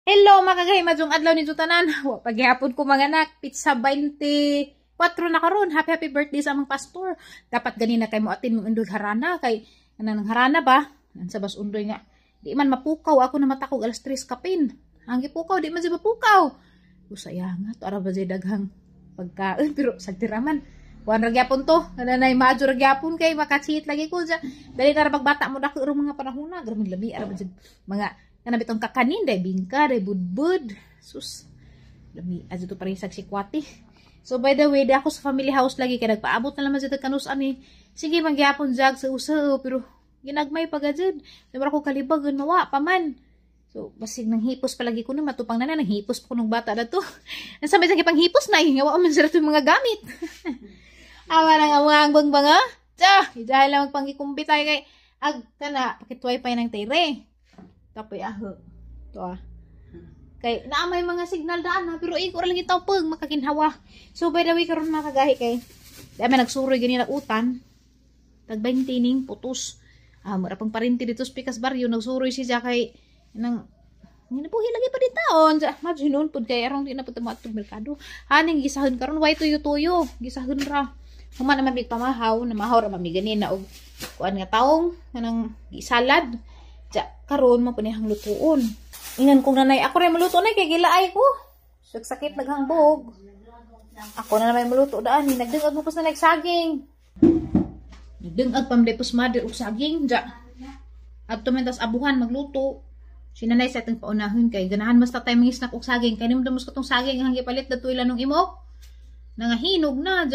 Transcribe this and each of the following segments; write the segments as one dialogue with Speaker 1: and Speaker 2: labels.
Speaker 1: Hello, makagahimad adlaw ni Jutanan. Wa paghihapon ko mga anak, pizza 24 na karon. Happy birthday sa among pastor. Dapat ganina kay mo atin mong undoy harana kay anang harana ba? Nan sa bas undoy nga. Di man mapukaw ako na matakog alas 3 kapin. Ang gipukaw di man siya mapukaw. Usaya nga to ara ba jay daghang pagkaon pero sagtiraman. Kuan ra gyapon to. Nanay maajo ra gyapon kay makachit lagi ko ja. Dali na ra pagbata mo dako mga panahon na, grabe labi ara ba mga kana bitong kakanin day bingka day budbud sus lami aja to paring si kwati. So by the way di ako sa family house lagi kay nagpaabot na naman sa kanus ani sige magyapon jag sa usaw pero ginagmay pagajud namara ko kalibagan mawa pa man. So basig nang hipos palagi ko na matupang na nang hipos pa ko nung bata na to. Nasa may sakit pang hipos na ngawa man sa mga gamit. Awa nang awang bangbanga ijahay lang magpangikumpitay kay ag kana pakitway pa nang tire. Kapoy aho. To kay naamay mga signal daan ha, pero iko ra lang itaw pag makakinhawa. So by the way karon makagahi kay dami nagsuroy gani na utan. Tag 20 ning putos. Mura pang parinti dito sa Pikas Barrio nagsuroy siya kay nang ginabuhi lagi pa din taon. Madyo noon pud kay arong di na pud tumatog merkado. Haning gisahon karon way tuyo-tuyo. Gisahon ra. Human naman big pamahaw, na mahaw ra mamigani na og kuan nga taong kanang gisalad. Karon mo panihang lutuon. Ingan kong nanay, ako rin maluto na kay gilaay ko. Sakit naghangbog. Ako na naman maluto daan. Nagdungag mo pas na nagsaging. Nagdungag pamlepos mother og saging. At tumentas abuhan magluto. Si nanay sa itong paunahon kay ganahan mas tatay mangis na og saging. Kaya nimdamos ko tong saging ang gipalit datoy lanong imo. Nangahinog na.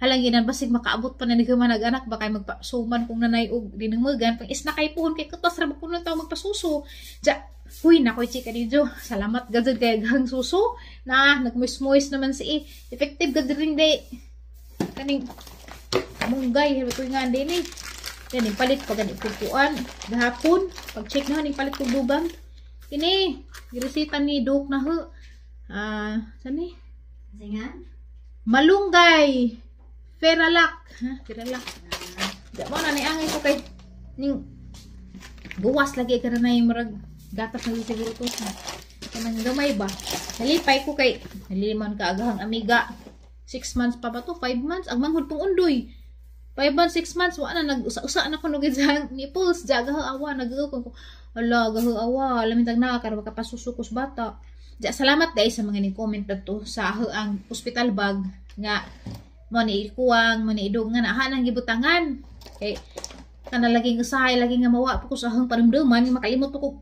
Speaker 1: Halang ginan basig makaabot pa na ni anak baka magpasuman kung nanay og dinangmagan pang isna kay puhon kay kutos ra ko na taw magpasuso. Huy na koy chika niyo. Salamat gadzud kay gang suso na nagmoist naman si effective gadzud ring day. Kaning munggay ko nga dili. Yan palit pag ani pupuan gahapon pag check na ning palit kog dugang. Kini giresita ni dok na ho. Sani?
Speaker 2: Singan?
Speaker 1: Malunggay. Feralak. Feralak. Di mo na niangay ko kay ning buwas lagi ka na yung marag gatas na siguro to. Kanang gamay ba? Nalipay ko kay naliman ka agahang amiga. 6 months pa ba to? 5 months? Ang manghod pong undoy. 5 months, 6 months. Wala na nag-usa-usa na ko nugid sa nipples. Jagaho awa. Nagagaw ko. Ala, gaho awa. Lamintag na. Kara makapasusukos bata. Salamat dahil sa mga ni-comment na to sa ang hospital bag nga mo ni ikuwang, mo ni idog nga nahanang gibutangan. Kay kana laging usahay, laging nga mawa po ko sa hang panumduman, makalimot ko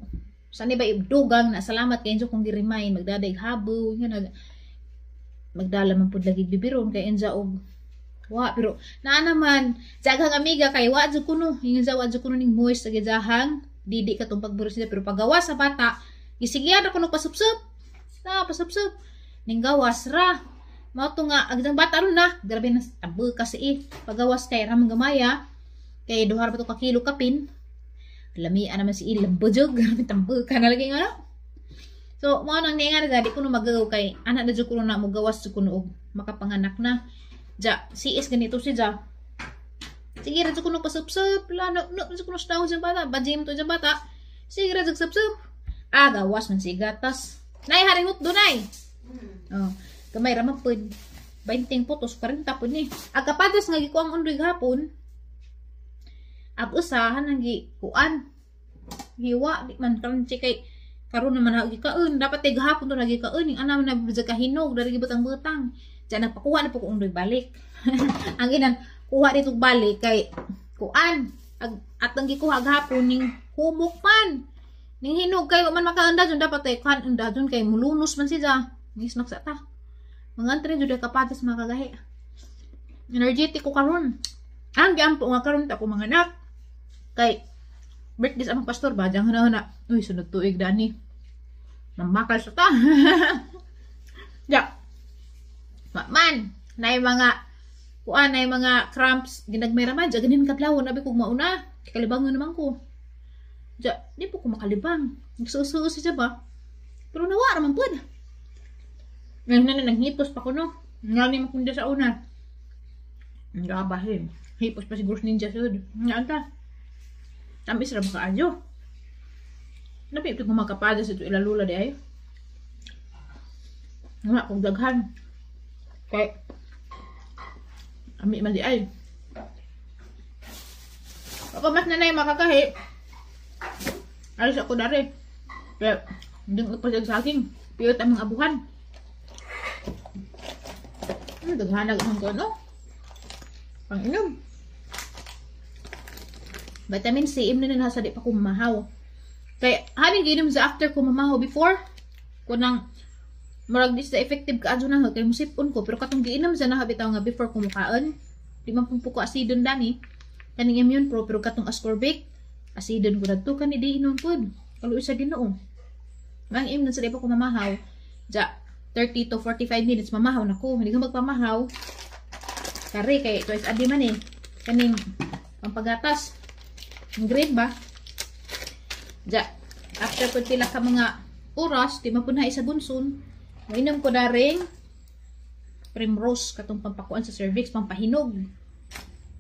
Speaker 1: sani ba ibdugang na salamat kay enjo kong gi-remind magdadag habo nga magdala man pud lagi bibiron kay enja og wa pero naa naman jaghang amiga kay wa jud kuno ingon sa wa jud kuno ning moist sa gidahang didi katong pagburos nila pero pagawa sa bata gisigyan ako no pasupsup sa pasupsup ning gawas ra. Mao to nga agdang bata ron na grabe na tabu kasi pagawas kay ramang gamaya kay duhar pa to ka kilo kapin lami naman si ilambojog grabe tabu ka na lagi nga. So mao nang niingan gadi kuno magagaw kay anak na jud kuno na mo gawas jud kuno og makapanganak na is ganito si sige ra jud kuno pasupsup lano no jud kuno staw sa bata bajim to sa bata sige ra jud supsup gawas man si gatas nay haring hot dunay. Gamay ra mapud 20 putos 40 pud ni agapados nga gikuang undoy gahapon ag usahan ang gikuan hiwa di man crunchy kay karon naman na gikaon dapat ay gahapon to lagi kaon ning ana na budya kahinog dari gibutang-butang diyan nagpakuha na po ko undoy balik. Ang inan kuha dito balik kay kuan at ang gikuha gahapon ning humok man ning hinog kay man makaanda jud dapat ay kan anda jud kay mulunos man siya nisnak sa ta. Mga tre jud kapatas makagahi. Energetic ko karon. Ang giampo nga karon ta ko mga anak. Kay birthday sa among pastor ba jang hana. Uy sunod tuig dani. Namakal sa ta. Man, nay mga kuan nay mga cramps ginagmay ra man ganin kadlawon abi kog mauna. Kalibangon naman ko. Di po ko makalibang. Nagsusuo siya ba? Pero nawa ra man pud. Ngayon na naghipos pa ko no. Ngani mo kundi sa una. Ngabahin. Hipos pa siguro ninja sud. Nga anta. Tamis ra ba kaayo? Napi ito kumakapada sa ito ilalula di ay. Nga kung daghan. Kay ami man di ay. Ako mas nanay makakahi. Alis ako dari. Kaya hindi ko pasag sa akin. Piyot ang mga abuhan. Daghanag ang kono. Pang-inom. Vitamin C, imno na nasa di pa ko mamahaw. Kaya, haling ginom sa after ko mamahaw before. Kunang, marag di sa effective ka adyo na, kaya musipon ko. Pero katong giinom sa nahabitaw nga before kumukaan. Di man pong puko asidon dani. Kaning immune pro, pero katong ascorbic, asidon ko na to. Kani di inom po. Kalu isa ginoo. Ang imno sa di pa ko mamahaw. Ja, 30 to 45 minutes mamahaw na ko. Hindi ka magpamahaw. Kari, kay twice a day man eh. Kaning, pampagatas. Ang grade ba? Ja, after ko pila ka mga oras, di mapunha isa bunson, mainom ko na ring Primrose, katong pampakuan sa cervix, pampahinog.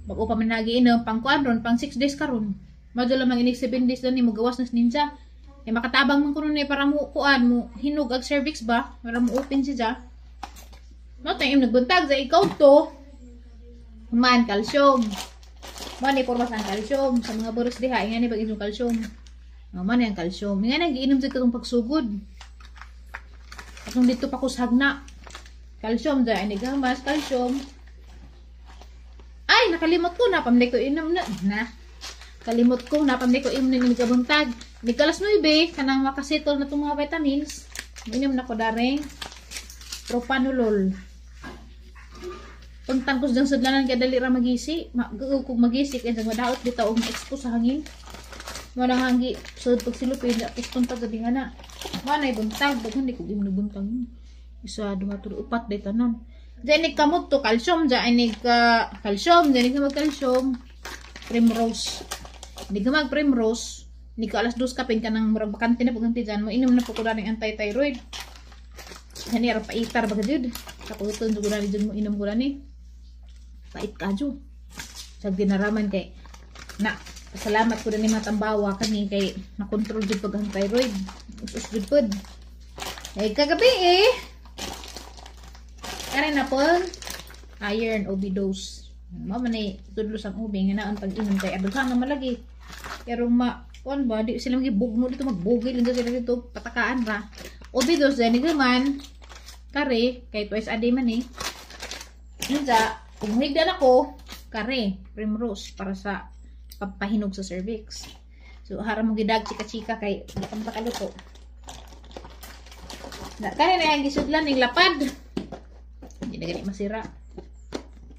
Speaker 1: Bago pa man nagiinom, pangkuan ron, pang 6 days karon. Madyo lamang inig 7 days doon, mo gawas na ninja. Eh, makatabang man ko nun eh, para mo kuan, mo hinog ag cervix ba? Para mo open siya. No, tayo nagbuntag sa ikaw to. Man, calcium. Man, ipormas ang calcium. Sa mga boros diha, nga ni pag-inom calcium. Man, ang calcium. Nga nag-iinom sa itong pagsugod. At nung dito pa ko sa hagna. Calcium dyan. Inigamas, calcium. Ay, nakalimot ko. Napamday ko inom na. Kalimot ko. Napamday ko inom na nagabuntag. Nikalas 9, kanang makasitol na itong mga vitamins. Inom na ko daring propanolol. Pagtangkos dang sudlanan kaya dali ra magisi. Kung magisi kaya madaot bitaw og ma-expose sa hangin. Mo nang hangi sud pag silupin tapos punta gabi nga na. Manay buntag daghan di ko imno buntag. Isa duha to upat day tanan. Diyan kamot to calcium, diyan calcium, diyan ka mag-calcium. Primrose. Di ka mag-primrose, ni ka alas 2 kapin ka nang murag bakante na paganti dyan mo inom na po ko ng anti-thyroid. Hani ara paitar baga jud. Tapos ito ko na jud mo inom ko ni. Pait ka jo. Sa dinaraman kay na salamat ko din ni matambawa kani kay na-control jud pag ang thyroid. Usus jud pod. Ay kagabi kare na pon iron OB dose. Mama ni tudlos ang ubi nga naon pag inom kay adulhan na malagi. Pero on ba di sila magibugno dito magbugil dito sila dito patakaan ra. OB dose din naman kare kay twice a day man Inja, kung higdan ako, kare, Primrose, para sa pampahinog sa cervix. So, harap mo gidag chika-chika kay ikang pakaluto. Kaya na yung gisudlan ng lapad. Hindi na ganit masira.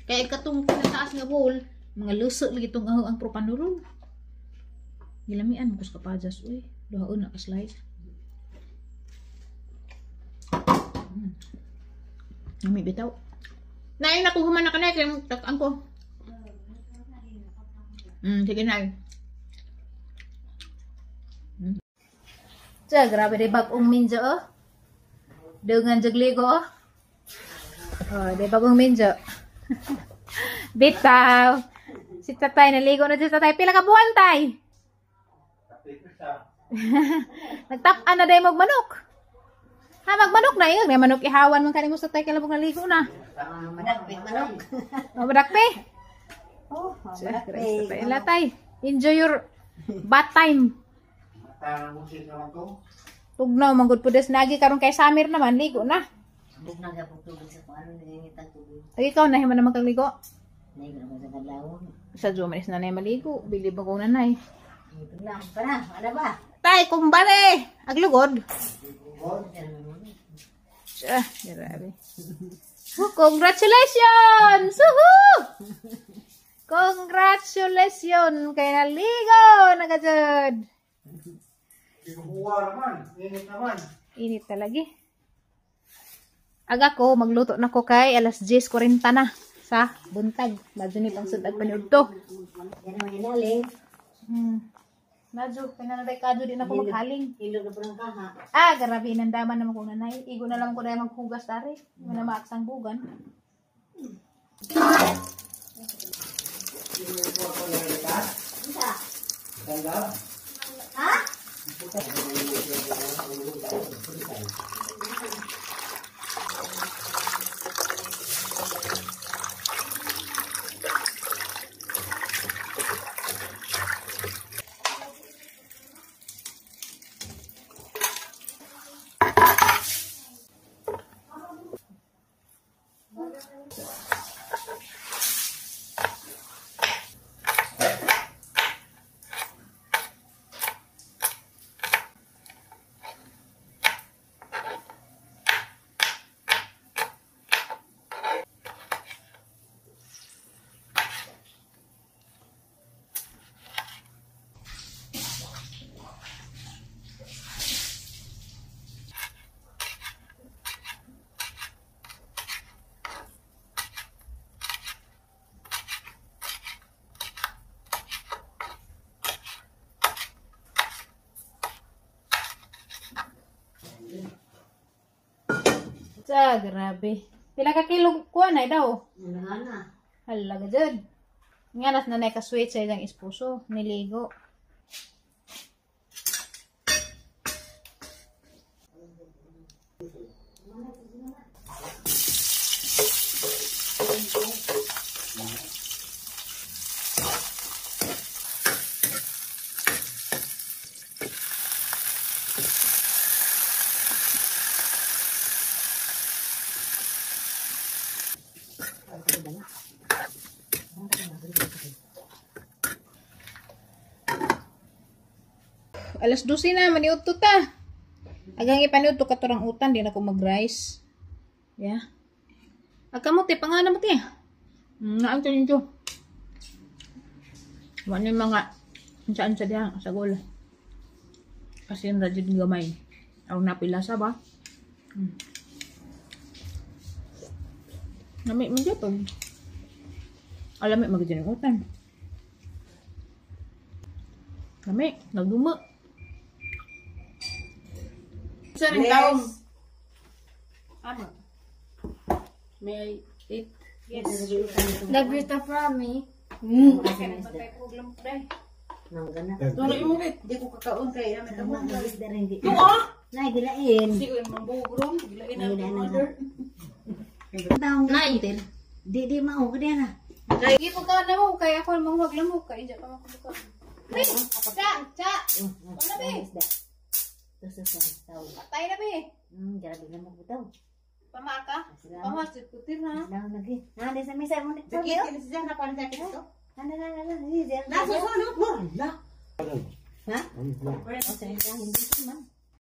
Speaker 1: Kaya katong pinataas nga bowl, mga luso lagi itong ang propanolol. Gilamian mo kus kapajas. Uy, dohaon na ka-slice. Nami bitaw. Nain ako human na kanay kaya takaan ko. Sige na. Tiya, grabe rin bagong minjo Dungan jagligo di bagong minjo. Bitaw. Si tatay naligo na si tatay. Pila ka buwan tay? Nagtap-an na day magmanok. Ha, magmanok na yun. May manok ihawan man kanimo sa tay kalabog naligo na.
Speaker 2: Madakpi, manok.
Speaker 1: Madakpi?
Speaker 2: Oh, madakpi.
Speaker 1: Latay. Enjoy your bath time. Tugnaw, manggod po des nagi karon kay Samir naman, ligo na.
Speaker 2: Bugnaw ka po tubig sa kung ano nangingitang tubig.
Speaker 1: Ay, ikaw, nahiman naman kang ligo.
Speaker 2: Naigo naman sa kadlawon.
Speaker 1: Sa Jumanis na nahi maligo. Bilib ako nanay.
Speaker 2: Ito lang, para, ano ba?
Speaker 1: Tay, kumbare! Aglugod.
Speaker 2: Bugod.
Speaker 1: Grabe. Congratulations! Woohoo! Congratulations! Kay naligo na kajud.
Speaker 3: Inuhuwa naman, init naman.
Speaker 1: Init talaga. Aga ko, magluto na ko kay alas 10:40 na sa buntag. Medyo ni pang sudag paniud to.
Speaker 2: Yan naman inaling.
Speaker 1: Medyo, pinanadekado din ako maghaling.
Speaker 2: Ilog na po ng kaha.
Speaker 1: Grabe, nandaman naman ko nanay. Igo na lang ko dahil maghugas tari. Wala maaksang bugan.
Speaker 2: Ha?
Speaker 1: Sa, grabe. Pila ka kilo kuha na daw.
Speaker 2: Ano?
Speaker 1: Halaga dyan. Nga nas na ka-sweet sa ilang esposo. Niligo. Alas 12 na, maniuto ta. Agang ipaniuto ka torang utan, di na ko mag-rice. Yeah. Agkamuti, pangana mo ti. Naan sa ninyo. Wala yung mga ansa-ansa diya, sagol. Kasi yung rajid gamay. Ang napilasa ba? Nami, medyo to. Alamit, magdyan yung utan. Nami, nagduma. Saan ang taong? Ano? May I eat? Yes.
Speaker 4: Nagwita from me.
Speaker 1: Patay problem ko dahil.
Speaker 2: Nang ganap.
Speaker 1: Turo yung ulit. Di ko kakaon kay namin
Speaker 2: Tama,
Speaker 1: tamo.
Speaker 2: alis na rin.
Speaker 1: Yung ah!
Speaker 2: Nagilain.
Speaker 1: Hindi ko yung mambugrom. Gilain na
Speaker 2: Gilain
Speaker 1: yung
Speaker 2: na.
Speaker 1: order.
Speaker 2: Taong natin. Di mao ka diyan ah.
Speaker 1: Hindi po ka na mo. Kaya ako namang wag lamok. Kaya dyan pa makubuka. Ay! Cha! Ano ba eh? Patay na ba eh?
Speaker 2: Grabe na mo butaw.
Speaker 1: Pamaka? Pamasit putir na.
Speaker 2: Daw lagi. Nanda sa misa mo.
Speaker 1: Sakit ka na siya na paano sakit ito?
Speaker 2: Nanda.
Speaker 1: Nasa sunod mo.
Speaker 2: Ha? O sa hindi man.